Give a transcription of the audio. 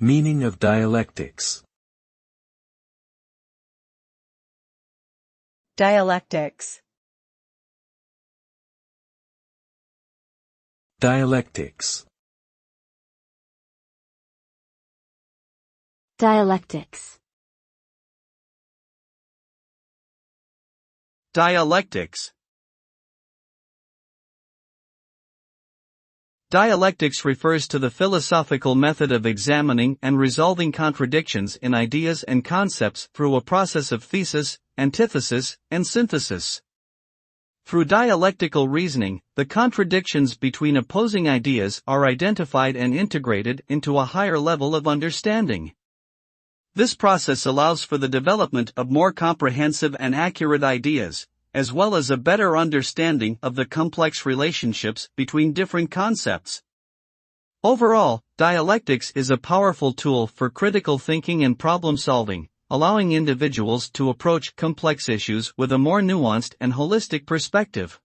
Meaning of dialectics. Dialectics. Dialectics. Dialectics. Dialectics. Dialectics refers to the philosophical method of examining and resolving contradictions in ideas and concepts through a process of thesis, antithesis, and synthesis. Through dialectical reasoning, the contradictions between opposing ideas are identified and integrated into a higher level of understanding. This process allows for the development of more comprehensive and accurate ideas, as well as a better understanding of the complex relationships between different concepts. Overall, dialectics is a powerful tool for critical thinking and problem solving, allowing individuals to approach complex issues with a more nuanced and holistic perspective.